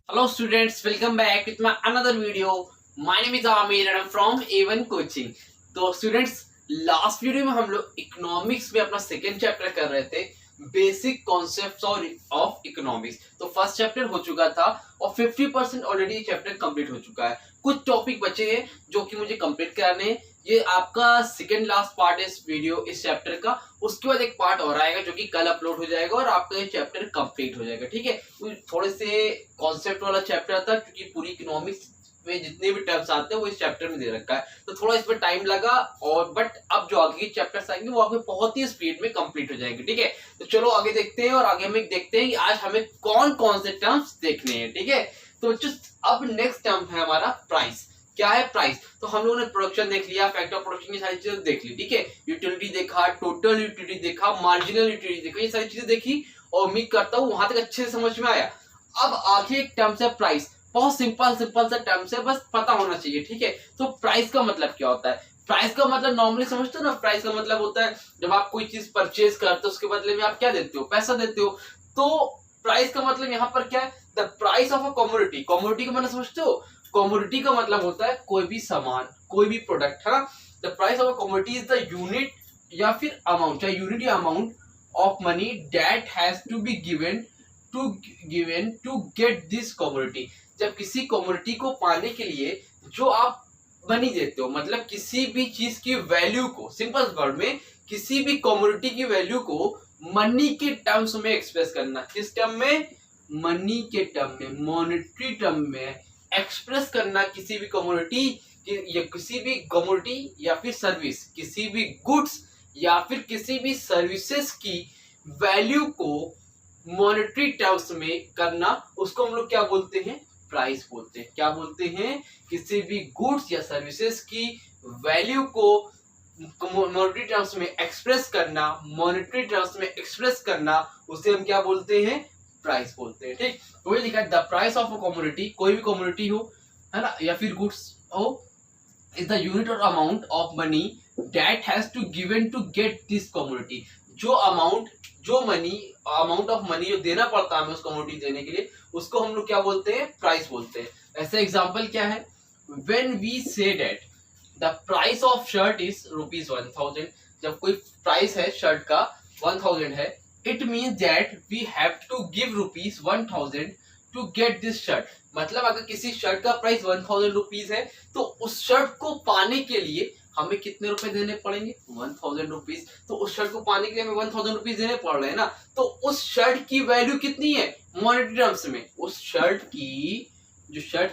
Hello students, welcome back with my another video. My name is Amir and I'm from A1 Coaching. तो students, last video में हम लोग economics में अपना second chapter कर रहे थे, बेसिक कॉन्सेप्ट्स ऑफ इकोनॉमिक्स। तो फर्स्ट चैप्टर हो चुका था और 50% ऑलरेडी चैप्टर कंप्लीट हो चुका है। कुछ टॉपिक बचे हैं जो कि मुझे कंप्लीट कराने हैं। ये आपका सेकेंड लास्ट पार्ट है इस वीडियो इस चैप्टर का। उसके बाद एक पार्ट और आएगा जो कि कल अपलोड हो जाएगा और आपका ये चैप्टर कंप्लीट हो जाएगा। ठीक है, थोड़े से कॉन्सेप्ट वाला चैप्टर था क्योंकि पूरी इकोनॉमिक्स में जितने भी टर्म्स आते हैं वो इस चैप्टर में दे रखा है, तो थोड़ा इसमें टाइम लगा। और बट अब जो आगे के चैप्टर्स आएंगे वो आपके बहुत ही स्पीड में कंप्लीट हो जाएंगे। ठीक है, तो चलो आगे देखते हैं और आगे हम देखते हैं कि आज हमें कौन कौन से टर्म्स देखने हैं। ठीक है, तो अब नेक्स्ट टर्म है हमारा प्राइस। क्या है प्राइस? तो हम लोगों ने प्रोडक्शन देख लिया, फैक्टर ऑफ प्रोडक्शन की सारी चीजें देख ली। ठीक है, यूटिलिटी देखा, टोटल यूटिलिटी देखा, मार्जिनल यूटिलिटी देखा, ये सारी चीजें देखी और उम्मीद करता हूँ वहां तक अच्छे से समझ में आया। अब आगे एक टर्म है प्राइस। बहुत सिंपल सा टर्म है, बस पता होना चाहिए। ठीक है, तो प्राइस का मतलब क्या होता है? प्राइस का मतलब नॉर्मली समझते हो ना, प्राइस का मतलब होता है जब आप कोई चीज परचेज करते हो उसके बदले में आप क्या देते हो? पैसा देते हो। तो प्राइस का मतलब यहाँ पर क्या है? The price of a commodity. Commodity का मतलब समझते हो? कमोडिटी का मतलब होता है कोई भी सामान, कोई भी प्रोडक्ट, है ना। The price of a commodity is the unit या फिर अमाउंट, चाहे यूनिट या amount of money that has to be given to get this commodity. जब किसी कमोडिटी को पाने के लिए जो आप मनी देते हो, मतलब किसी भी चीज की वैल्यू को, सिंपल वर्ड में किसी भी कमोडिटी की वैल्यू को मनी के टर्म्स में एक्सप्रेस करना। किस टर्म में? मनी के टर्म में, मॉनेटरी टर्म में एक्सप्रेस करना किसी भी कमोडिटी या किसी भी कमोडिटी या फिर सर्विस, किसी भी गुड्स या फिर किसी भी सर्विसेज की वैल्यू को मॉनेटरी टर्म्स में करना, उसको हम लोग क्या बोलते हैं? प्राइस बोलते हैं। क्या बोलते हैं? किसी भी गुड्स या सर्विसेज की वैल्यू को मॉनेटरी टर्म्स में एक्सप्रेस करना, मॉनेटरी टर्म्स में एक्सप्रेस करना, उसे हम क्या बोलते हैं? प्राइस बोलते हैं। ठीक, तो ये लिखा है the price of a commodity, कोई भी कमोडिटी हो, है ना, या फिर गुड्स हो, इज द यूनिट और amount of money that has to given to get this commodity. जो अमाउंट ऑफ मनी जो देना पड़ता है हमें उस कमोडिटी देने के लिए, उसको हम लोग क्या बोलते हैं? प्राइस बोलते हैं। ऐसे एग्जांपल क्या है? When we say that the price of shirt is ₹1000। जब कोई प्राइस है शर्ट का 1000 है, it means that we have to give ₹1000 to get this shirt. मतलब अगर किसी शर्ट का प्राइस 1000 रुपीज है तो उस शर्ट को पाने के लिए हमें कितने रुपए देने पड़ेंगे? 1000 रुपीज। तो उस शर्ट को पाने के लिए हमें 1000 रुपीज देने पड़ रहे हैं ना, तो उस शर्ट की वैल्यू कितनी है मॉनेटरी टर्म्स में? उस शर्ट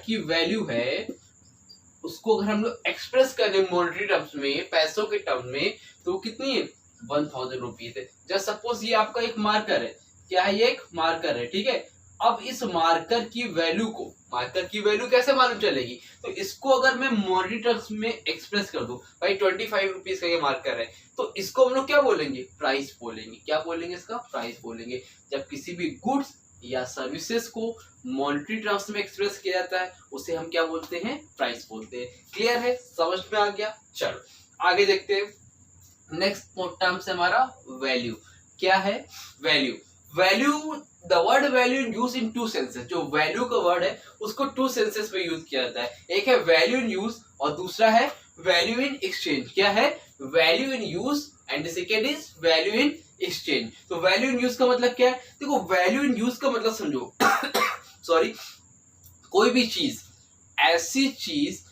की वैल्यू है, उसको अगर हम लोग एक्सप्रेस करें मॉनेटरी टर्म्स में, पैसों के टर्म में, तो वो कितनी है? 1000 रुपीज है। जस्ट सपोज ये आपका एक मार्कर है। क्या है? ये एक मार्कर है। ठीक है, अब इस मार्कर की वैल्यू कैसे मालूम चलेगी? तो इसको अगर मैं मॉनेटरी टर्म्स में एक्सप्रेस कर दूं, भाई 25 रुपीज का ये मार्कर है, तो इसको हम लोग क्या बोलेंगे? प्राइस बोलेंगे। क्या बोलेंगे? इसका प्राइस बोलेंगे। जब किसी भी गुड्स या सर्विसेज को मॉनेटरी टर्म्स में एक्सप्रेस किया जाता है उसे हम क्या बोलते हैं? प्राइस बोलते हैं। क्लियर है? समझ में आ गया? चलो आगे देखते हैं। नेक्स्ट टर्म है हमारा वैल्यू। क्या है? Value the word value use in two senses. जो वैल्यू का वर्ड है उसको टू सेंसेस में यूज किया जाता है। एक है वैल्यू इन यूज और दूसरा है वैल्यू इन एक्सचेंज। क्या है? Value in use and the second is value in exchange. तो वैल्यू इन यूज का मतलब क्या है? देखो, वैल्यू इन यूज का मतलब समझो सॉरी, कोई भी चीज, ऐसी चीज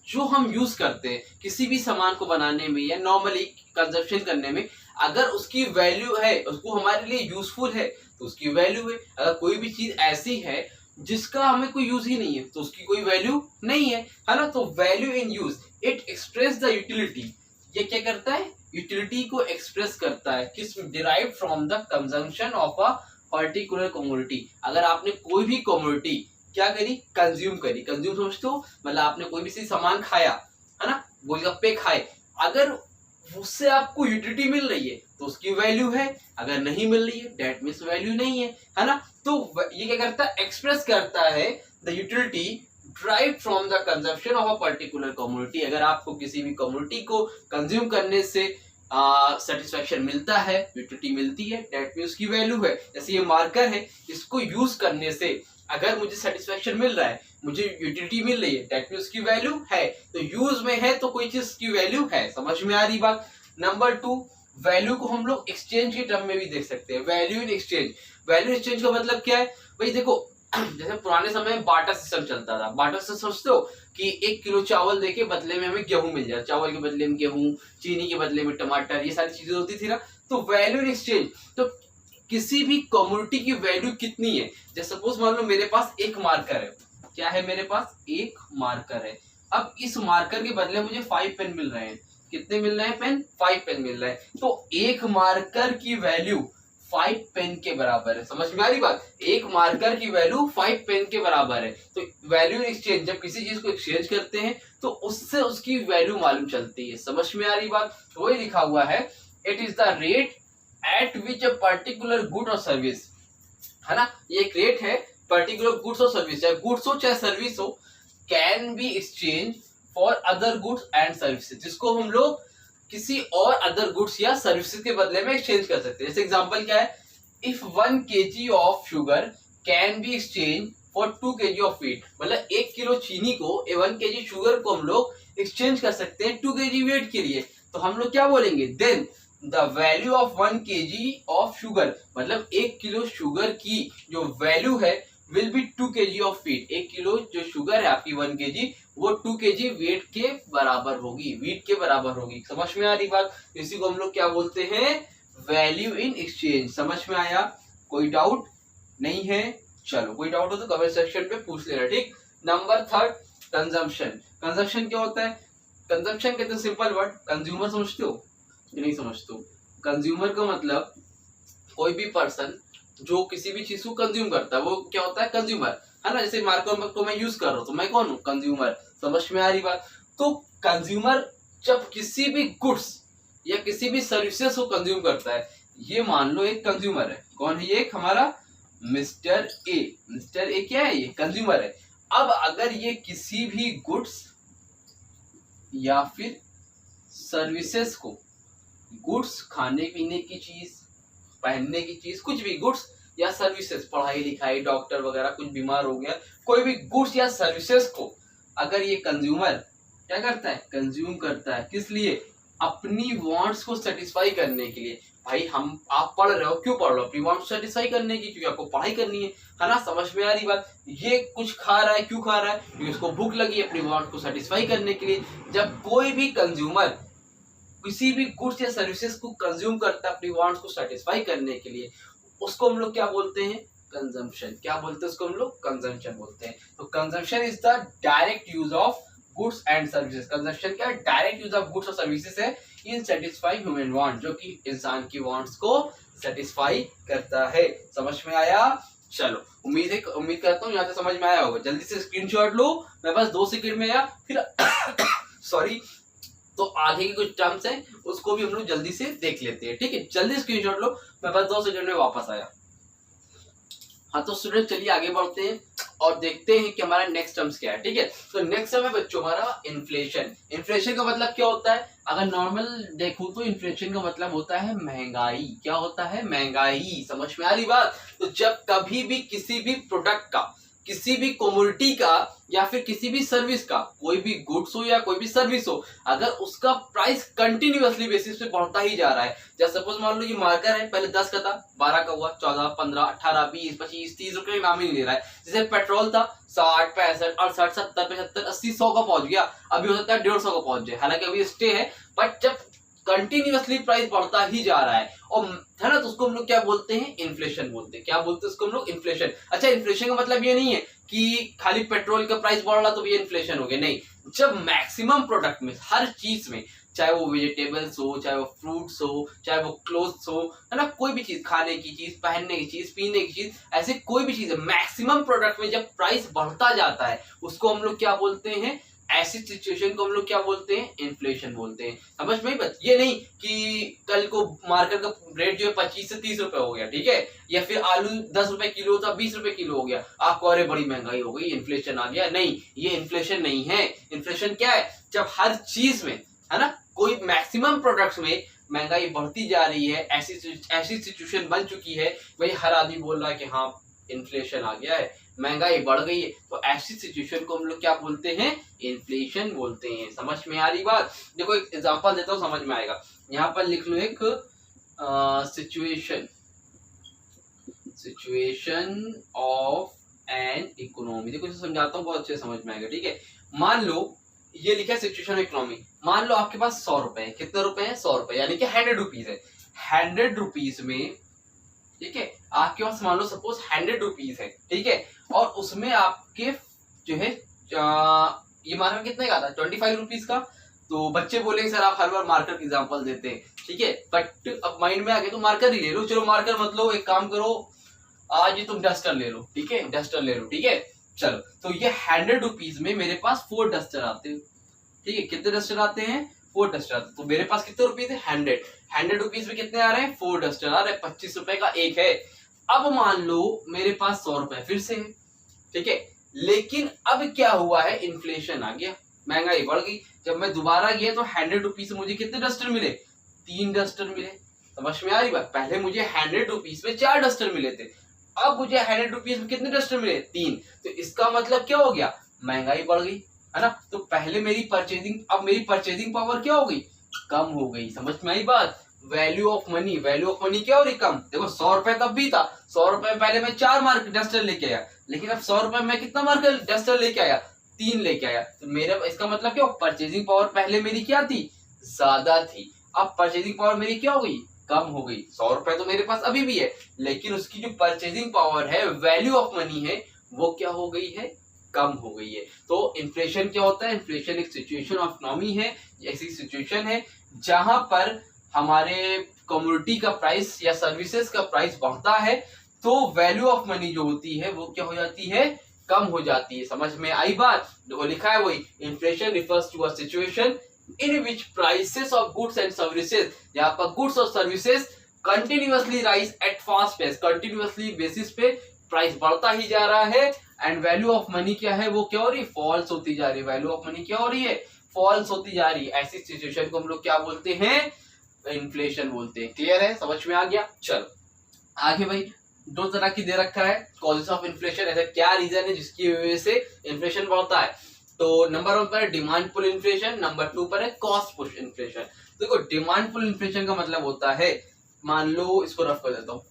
जो हम यूज करते हैं किसी भी सामान को बनाने में या नॉर्मली कंजप्शन करने में, अगर उसकी वैल्यू है, उसको हमारे लिए यूजफुल है तो उसकी वैल्यू है। अगर कोई भी चीज ऐसी है जिसका हमें कोई यूज ही नहीं है तो उसकी कोई वैल्यू नहीं है ना। तो value in use it express the utility. ये क्या करता है? यूटिलिटी को एक्सप्रेस करता है। किस? Derive from the consumption of a particular commodity. अगर आपने कोई भी कमोडिटी क्या करी? कंज्यूम करी। कंज्यूम समझते हो? मतलब आपने कोई भी चीज सामान खाया, है ना, गोलगप्पे खाए, अगर उससे आपको यूटिलिटी मिल रही है तो उसकी वैल्यू है, अगर नहीं मिल रही है दैट मींस वैल्यू नहीं है ना। तो ये क्या करता है? एक्सप्रेस करता है the utility drive from the consumption of a particular commodity. अगर आपको किसी भी कमोडिटी को कंज्यूम करने से सेटिस्फैक्शन मिलता है, यूटिलिटी मिलती है, दैट मींस उसकी वैल्यू है। जैसे ये मार्कर है, इसको यूज करने से अगर मुझे सेटिस्फेक्शन मिल रहा है, मुझे यूटिलिटी मिल रही है, दैट मींस उसकी वैल्यू है। तो यूज में है तो कोई चीज की वैल्यू है। समझ में आ रही बात। नंबर 2, वैल्यू को हम लोग एक्सचेंज के टर्म में भी देख सकते हैं। Value in exchange. Value exchange का मतलब क्या है भाई? देखो जैसे पुराने समय में बार्टर सिस्टम चलता था। बार्टर सिस्टम समझते हो कि 1 किलो चावल देके बदले में हमें गेहूं मिल जाए, चावल के बदले में गेहूं, चीनी के बदले में टमाटर, ये सारी चीजें होती थी ना। तो वैल्यू इन एक्सचेंज, तो किसी भी कमोडिटी की वैल्यू कितनी है। जैसे सपोज मान लो मेरे पास एक मार्कर है। क्या है मेरे पास? एक मार्कर है। अब इस मार्कर के बदले मुझे 5 पेन मिल रहे हैं। कितने मिल रहे हैं पेन? 5 पेन मिल रहे हैं। तो एक मार्कर की वैल्यू 5 पेन के बराबर है। समझ में आ रही बात? एक मार्कर की वैल्यू 5 पेन के बराबर है। तो वैल्यू एक्सचेंज, जब किसी चीज को एक्सचेंज करते हैं तो उससे उसकी वैल्यू मालूम चलती है। समझ में आ रही बात? तो वही लिखा हुआ है, it is the rate at which a particular good और सर्विस, है ना। ये एक रेट है पर्टिकुलर गुड्स और सर्विस, चाहे गुड्स हो चाहे सर्विस हो, can be exchange for other goods and services, जिसको हम लोग किसी और अदर गुड्स या सर्विसेज के बदले में एक्सचेंज कर सकते हैं। जैसे एग्जांपल क्या है? If 1 kg of sugar can be exchange for 2 kg of wheat, मतलब 1 किलो चीनी को, 1 kg शुगर को हम लोग एक्सचेंज कर सकते हैं 2 kg वेट के लिए। तो हम लोग क्या बोलेंगे? Then the value of 1 kg of sugar, मतलब 1 किलो शुगर की जो वैल्यू है will be 2 kg of wheat. 1 kilo जो शुगर है आपकी 1 kg, वो 2 kg वेट के बराबर होगी, वीट के बराबर होगी। समझ में आ रही बात? इसी को हम लोग क्या बोलते हैं? Value in exchange. समझ में आया? कोई डाउट नहीं है? चलो कोई डाउट हो तो कमेंट सेक्शन पे पूछ लेना, ठीक। Number 3, consumption. कंजम्पशन क्या होता है? कंजम्पशन कहते हैं सिंपल वर्ड, कंज्यूमर समझते हो कि नहीं समझते हो? कंज्यूमर का मतलब कोई भी पर्सन जो किसी भी चीज को कंज्यूम करता है वो क्या होता है? कंज्यूमर, है ना। जैसे मार्केट को मैं यूज कर रहा हूँ तो मैं कौन हूँ? कंज्यूमर। समझ में आ रही बात? तो कंज्यूमर जब किसी भी गुड्स या किसी भी सर्विसेज को कंज्यूम करता है, ये मान लो एक कंज्यूमर है। कौन है ये? एक हमारा मिस्टर ए। मिस्टर ए क्या है? ये कंज्यूमर है। अब अगर ये किसी भी गुड्स या फिर सर्विसेज को, गुड्स खाने पीने की चीज, पहनने की चीज, कुछ भी गुड्स या सर्विसेज, पढ़ाई लिखाई, डॉक्टर वगैरह, कुछ बीमार हो गया, कोई भी गुड्स या सर्विसेज को अगर ये कंज्यूमर क्या करता है? कंज्यूम करता है। किस लिए? अपनी वांट्स को सेटिस्फाई करने के लिए। भाई आप पढ़ रहे हो, क्यों पढ़ रहे हो? अपनी वांट्स सेटिस्फाई करने की, क्योंकि आपको पढ़ाई करनी है ना। समझ में आ रही बात? ये कुछ खा रहा है, क्यों खा रहा है? क्योंकि उसको भूख लगी है, अपनी वांट्स को सेटिस्फाई करने के लिए। जब कोई भी कंज्यूमर किसी भी गुड्स या सर्विसेज को कंज्यूम करता है अपनी वांट्स को सेटिस्फाई करने के लिए, उसको हम लोग क्या बोलते हैं? कंजम्पशन। क्या बोलते हैं उसको? हम लोग कंजम्पशन बोलते हैं। तो consumption is the direct use of goods and services. Consumption क्या है? डायरेक्ट यूज ऑफ गुड्स और सर्विसेज है इन सेटिस्फाइंग ह्यूमन वांट, जो कि इंसान की वांट्स को सेटिस्फाई करता है। समझ में आया? चलो उम्मीद करता हूँ यहाँ से समझ में आया होगा। जल्दी से स्क्रीनशॉट लो, मैं बस 2 सेकंड में आया फिर सॉरी। तो आगे की कुछ टर्म्स हैं उसको भी हम लोग जल्दी से देख लेते हैं, ठीक है। जल्दी स्क्रीनशॉट लो, मैं बस 2 सेकंड में वापस आया। हाँ तो स्टूडेंट चलिए आगे बढ़ते हैं और देखते हैं कि हमारा नेक्स्ट टर्म्स क्या है, ठीक है। तो नेक्स्ट टर्म है बच्चों हमारा इन्फ्लेशन। इन्फ्लेशन का मतलब क्या होता है? अगर नॉर्मल देखूं तो इन्फ्लेशन का मतलब होता है महंगाई। क्या होता है? महंगाई। समझ में आ रही बात? तो जब कभी भी किसी भी प्रोडक्ट का, किसी भी कमोडिटी का या फिर किसी भी सर्विस का, कोई भी गुड्स हो या कोई भी सर्विस हो, अगर उसका प्राइस कंटिन्यूअसली बेसिस पे बढ़ता ही जा रहा है। जैसे सपोज मान लो ये मार्कर है, पहले 10 का था, 12 का हुआ, 14, 15, 18, 20, 25, 30 रुपए नाम ही नहीं ले रहा है। जैसे पेट्रोल था 60, 65, 68, 70, 75, 80, 100 का पहुंच गया, अभी हो सकता है 150 का पहुंच जाए। हालांकि अभी स्टे है, बट जब कंटिन्यूअसली प्राइस बढ़ता ही जा रहा है और है ना, तो उसको हम लोग क्या बोलते हैं? इन्फ्लेशन बोलते हैं। क्या बोलते हैं उसको हम लोग? इन्फ्लेशन। अच्छा, इन्फ्लेशन का मतलब ये नहीं है कि खाली पेट्रोल का प्राइस बढ़ रहा तो ये इन्फ्लेशन हो गया, नहीं। जब मैक्सिमम प्रोडक्ट में, हर चीज में, चाहे वो वेजिटेबल्स हो, चाहे वो फ्रूट्स हो, चाहे वो क्लोथ्स हो, है ना, कोई भी चीज, खाने की चीज, पहनने की चीज, पीने की चीज, ऐसे कोई भी चीज है, मैक्सिमम प्रोडक्ट में जब प्राइस बढ़ता जाता है उसको हम लोग क्या बोलते हैं? ऐसी सिचुएशन को हम लोग क्या बोलते हैं? इन्फ्लेशन बोलते हैं। समझ में? बस ये नहीं कि कल को मार्केट का रेट जो है 25 से 30 रुपए हो गया, ठीक है, या फिर आलू 10 रुपए किलो था 20 रुपए किलो हो गया, आपको अरे बड़ी महंगाई हो गई, इन्फ्लेशन आ गया। नहीं, ये इन्फ्लेशन नहीं है। इन्फ्लेशन क्या है? जब हर चीज में, है ना, कोई मैक्सिमम प्रोडक्ट्स में महंगाई बढ़ती जा रही है, ऐसी सिचुएशन बन चुकी है, भाई हर आदमी बोल रहा है कि हाँ इन्फ्लेशन आ गया है, महंगाई बढ़ गई है, तो ऐसी सिचुएशन को हम लोग क्या बोलते हैं, इन्फ्लेशन बोलते हैं। समझ में आ रही बात? देखो एक एग्जांपल देता हूँ, समझ में आएगा। यहाँ पर लिख लो एक सिचुएशन ऑफ एन इकोनॉमी। देखो इसे समझाता हूँ, बहुत अच्छे समझ में आएगा, ठीक है। मान लो ये लिखा है सिचुएशन इकोनॉमी। मान लो आपके पास 100 रुपए है। कितने रुपए हैं? 100 रुपए, यानी कि 100 रुपीज है। 100 रुपीज में, ठीक है, आपके पास मान लो सपोज 100 रुपीज है, ठीक है, और उसमें आपके जो है ये मार्कर कितने का था? 25 रुपीज का। तो बच्चे बोलेंगे सर आप हर बार मार्कर की एग्जांपल देते हैं, ठीक है, बट अब माइंड में आ गया तो मार्कर ही ले लो। चलो मार्कर मत लो, एक काम करो, आज ही तुम डस्टर ले लो, ठीक है, डस्टर ले लो, ठीक है। चलो, तो ये 100 रुपीज में मेरे पास 4 डस्टर आते हैं, ठीक है। कितने डस्टर आते हैं? 4 डस्टर आते हैं। तो मेरे पास कितने रुपीज है? 100 रुपीज में कितने आ रहे हैं? 4 डस्टर आ रहे हैं। 25 रुपए का एक है। अब मान लो मेरे पास 100 रुपए फिर से है, ठीक है, लेकिन अब क्या हुआ है? इन्फ्लेशन आ गया, महंगाई बढ़ गई। जब मैं दोबारा गया तो 100 रुपीज से मुझे कितने डस्टर मिले? 3 डस्टर मिले। समझ में आ रही बात? पहले मुझे 100 रुपीज में 4 डस्टर मिले थे, अब मुझे 100 रुपीज में कितने डस्टर मिले? 3। तो इसका मतलब क्या हो गया? महंगाई बढ़ गई, है ना। तो पहले मेरी परचेजिंग, अब मेरी परचेजिंग पावर क्या हो गई? कम हो गई। समझ में आई बात? Value of money, value of money क्या हो रही? कम। देखो 100 रुपए तब भी था, 100 रुपए में पहले मैं 4 मार्क डस्टर लेके आया, लेकिन अब 100 रुपए में कितना मार्कर डस्टर लेके आया? 3 लेके आया। तो मेरा इसका मतलब क्या? परचेजिंग पावर पहले मेरी क्या थी? ज्यादा थी। अब परचेजिंग पावर मेरी क्या हो गई? कम हो गई। 100 रुपए तो मेरे पास अभी भी है, लेकिन उसकी जो परचेजिंग पावर है, वैल्यू ऑफ मनी है, वो क्या हो गई है? कम हो गई है। तो इन्फ्लेशन क्या होता है? इन्फ्लेशन एक सिचुएशन ऑफ इकोनॉमी है, ऐसी सिचुएशन है जहां पर हमारे कमोडिटी का प्राइस या सर्विसेज का प्राइस बढ़ता है, तो वैल्यू ऑफ मनी जो होती है वो क्या हो जाती है? कम हो जाती है। समझ में आई बात? देखो लिखा है वही, inflation refers to a situation in which prices of goods and services, यहाँ पर गुड्स और services continuously rise at fast pace, continuously basis पे प्राइस बढ़ता ही जा रहा है, एंड वैल्यू ऑफ मनी क्या है? वो क्या हो रही है? फॉल्स होती जा रही है। वैल्यू ऑफ मनी क्या हो रही है? फॉल्स होती जा रही है। ऐसी सिचुएशन को हम लोग क्या बोलते हैं? इन्फ्लेशन बोलते हैं। क्लियर है? समझ में आ गया? चलो आगे भाई, 2 तरह की दे रखा है कॉजेस ऑफ इन्फ्लेशन, ऐसा क्या रीजन है जिसकी वजह से इन्फ्लेशन बढ़ता है। तो नंबर 1 पर है डिमांड पुल इन्फ्लेशन, नंबर 2 पर है कॉस्ट पुश इन्फ्लेशन। देखो डिमांड पुल इन्फ्लेशन का मतलब होता है, मान लो इसको रफ कर देता हूँ,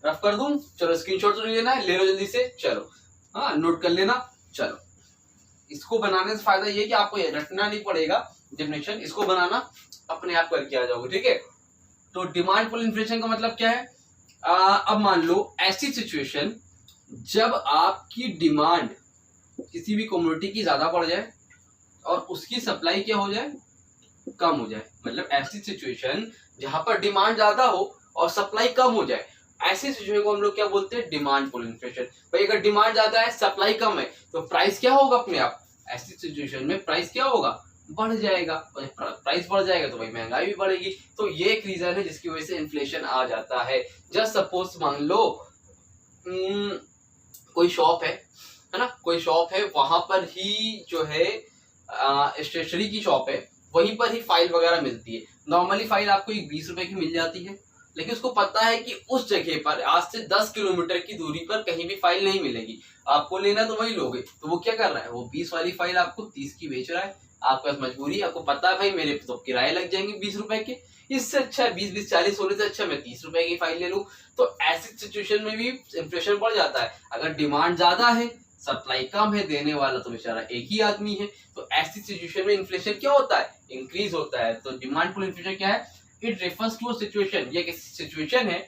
रफ कर दूं, चलो स्क्रीनशॉट तो नहीं लेना है, ले लो जल्दी से, चलो हाँ नोट कर लेना। चलो इसको बनाने से फायदा ये कि आपको ये रटना नहीं पड़ेगा डेफिनेशन, इसको बनाना अपने आप करके आ जाओगे, ठीक है। तो डिमांड पुल इन्फ्लेशन का मतलब क्या है? अब मान लो ऐसी सिचुएशन जब आपकी डिमांड किसी भी कमोडिटी की ज्यादा बढ़ जाए और उसकी सप्लाई क्या हो जाए? कम हो जाए। मतलब ऐसी सिचुएशन जहां पर डिमांड ज्यादा हो और सप्लाई कम हो जाए, ऐसी सिचुएशन को हम लोग क्या बोलते हैं? Demand pull inflation. भाई अगर डिमांड ज्यादा है, सप्लाई कम है, तो प्राइस क्या होगा अपने आप? ऐसी सिचुएशन में प्राइस क्या होगा? बढ़ जाएगा। प्राइस बढ़ जाएगा तो भाई महंगाई भी बढ़ेगी। तो ये एक रीजन है जिसकी वजह से इन्फ्लेशन आ जाता है। जस्ट सपोज मान लो कोई शॉप है ना, कोई शॉप है, वहां पर ही जो है स्टेशनरी की शॉप है, वहीं पर ही फाइल वगैरह मिलती है। नॉर्मली फाइल आपको 20 रुपए की मिल जाती है, लेकिन उसको पता है कि उस जगह पर आज से 10 किलोमीटर की दूरी पर कहीं भी फाइल नहीं मिलेगी, आपको लेना तो वही लोगे। तो वो क्या कर रहा है? वो 20 वाली फाइल आपको 30 की बेच रहा है। आपके पास मजबूरी है, आपको पता है भाई मेरे तो किराए लग जाएंगे 20 रुपए के, इससे अच्छा है 20-20 40 होने से अच्छा मैं 30 रुपए की फाइल ले लूं। तो ऐसी सिचुएशन में भी इन्फ्लेशन बढ़ जाता है। अगर डिमांड ज्यादा है, सप्लाई कम है, देने वाला तो बेचारा एक ही आदमी है, तो ऐसी सिचुएशन में इन्फ्लेशन क्या होता है? इंक्रीज होता है। तो डिमांड पुल इन्फ्लेशन क्या है? It refers to a situation, ये एक सिचुएशन है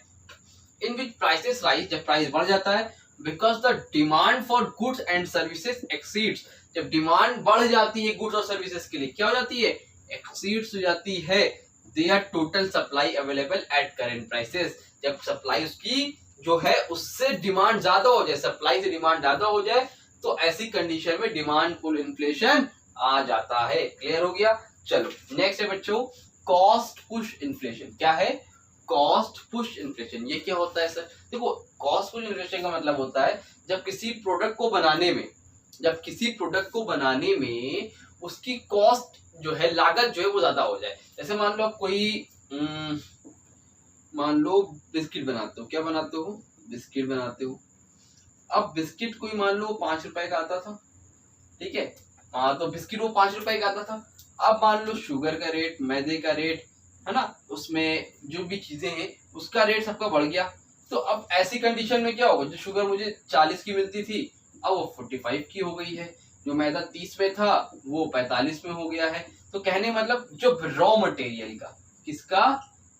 इन विच प्राइसेस राइज, जब प्राइस बढ़ जाता है, because the demand for goods and services exceeds, जब डिमांड बढ़ जाती है गुड्स और सर्विसेज के लिए, क्या हो जाती है? एक्सीड्स हो जाती है their total supply available at current prices. जब सप्लाई उसकी जो है उससे डिमांड ज्यादा हो जाए, सप्लाई से डिमांड ज्यादा हो जाए, तो ऐसी कंडीशन में डिमांड पुल इन्फ्लेशन आ जाता है। क्लियर हो गया? चलो नेक्स्ट है बच्चों कॉस्ट पुश इन्फ्लेशन। क्या है? Cost push inflation. ये क्या होता है सर? देखो कॉस्ट पुश इन्फ्लेशन का मतलब होता है जब किसी प्रोडक्ट को बनाने में उसकी कॉस्ट जो है, लागत जो है वो ज्यादा हो जाए। जैसे मान लो आप कोई मान लो बिस्किट बनाते हो, क्या बनाते हो? बिस्किट बनाते हो, अब बिस्किट कोई मान लो 5 रुपए का आता था, ठीक है, हाँ तो बिस्किट वो 5 रुपए का आता था। अब मान लो शुगर का रेट, मैदे का रेट, है ना, उसमें जो भी चीजें हैं उसका रेट सबका बढ़ गया। तो अब ऐसी कंडीशन में क्या होगा, जो शुगर मुझे 40 की मिलती थी अब वो 45 की हो गई है, जो मैदा 30 में था वो 45 में हो गया है। तो कहने मतलब जो रॉ मटेरियल का, किसका,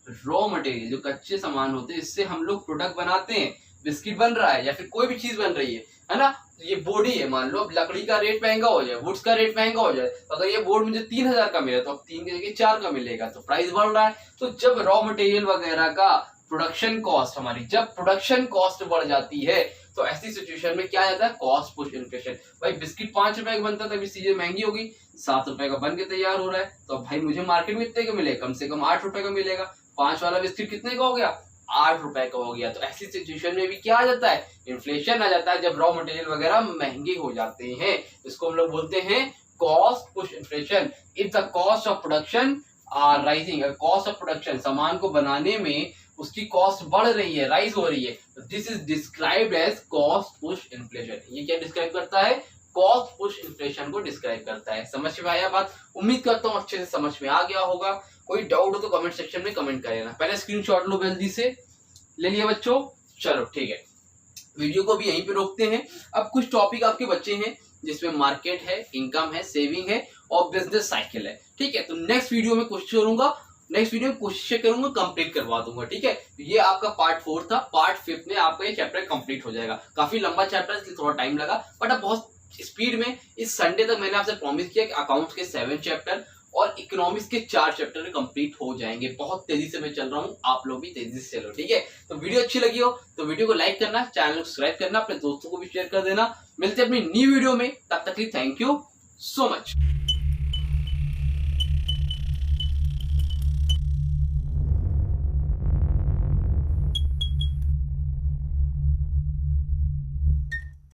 रॉ मटेरियल, जो कच्चे सामान होते हैं इससे हम लोग प्रोडक्ट बनाते हैं, बिस्किट बन रहा है या फिर कोई भी चीज बन रही है ना, ये बोर्ड ही है, मान लो अब लकड़ी का रेट महंगा हो जाए, वुड्स का रेट महंगा हो जाए, तो अगर ये बोर्ड मुझे 3000 का मिला तो अब 3 की जगह 4 का मिलेगा, तो प्राइस बढ़ रहा है। तो जब रॉ मटेरियल वगैरह का प्रोडक्शन कॉस्ट हमारी, जब प्रोडक्शन कॉस्ट बढ़ जाती है तो ऐसी सिचुएशन में क्या आ जाता है, कॉस्ट पुश इन्फ्लेशन। भाई बिस्किट 5 रुपए का बनता था, अभी चीजें महंगी हो गई, 7 रुपए का बन के तैयार हो रहा है, तो भाई मुझे मार्केट में इतने का मिलेगा, कम से कम 8 रुपए का मिलेगा। 5 वाला बिस्किट कितने का हो गया, 8 रुपए का हो गया। तो ऐसी सिचुएशन में भी क्या आ जाता है, इन्फ्लेशन आ जाता है, जब रॉ मटेरियल वगैरह महंगे हो जाते हैं। इसको हम लोग बोलते हैं cost push inflation. If the cost of production are rising, cost of production, सामान को बनाने में उसकी कॉस्ट बढ़ रही है, राइज हो रही है, this is described as cost push inflation. ये क्या डिस्क्राइब करता है, कॉस्ट पुश इन्फ्लेशन को डिस्क्राइब करता है। समझ में आया बात, उम्मीद करता हूँ अच्छे से समझ में आ गया होगा। कोई डाउट हो तो कमेंट सेक्शन में कमेंट कर लेना। पहले स्क्रीनशॉट लो जल्दी से, ले लिया बच्चों, चलो ठीक है, वीडियो को भी यहीं पे रोकते हैं। अब कुछ टॉपिक आपके बच्चे हैं जिसमें मार्केट है, इनकम है, सेविंग है और बिजनेस साइकिल है, ठीक है। तो नेक्स्ट वीडियो में कोशिश करूंगा, नेक्स्ट वीडियो में कोशिश करूंगा कंप्लीट करवा दूंगा, ठीक है। ये आपका पार्ट 4 था, पार्ट 5 में आपका ये चैप्टर कंप्लीट हो जाएगा। काफी लंबा चैप्टर इसलिए थोड़ा टाइम लगा, बट अब बहुत स्पीड में इस संडे तक मैंने आपसे प्रॉमिस किया कि अकाउंट्स के 7 चैप्टर और इकोनॉमिक्स के 4 चैप्टर कंप्लीट हो जाएंगे। बहुत तेजी से मैं चल रहा हूँ, आप लोग भी तेजी से चलो, ठीक है। तो वीडियो अच्छी लगी हो तो वीडियो को लाइक करना, चैनल को सब्सक्राइब करना, अपने दोस्तों को भी शेयर कर देना। मिलते हैं अपनी न्यू वीडियो में, तब तक के लिए थैंक यू सो मच।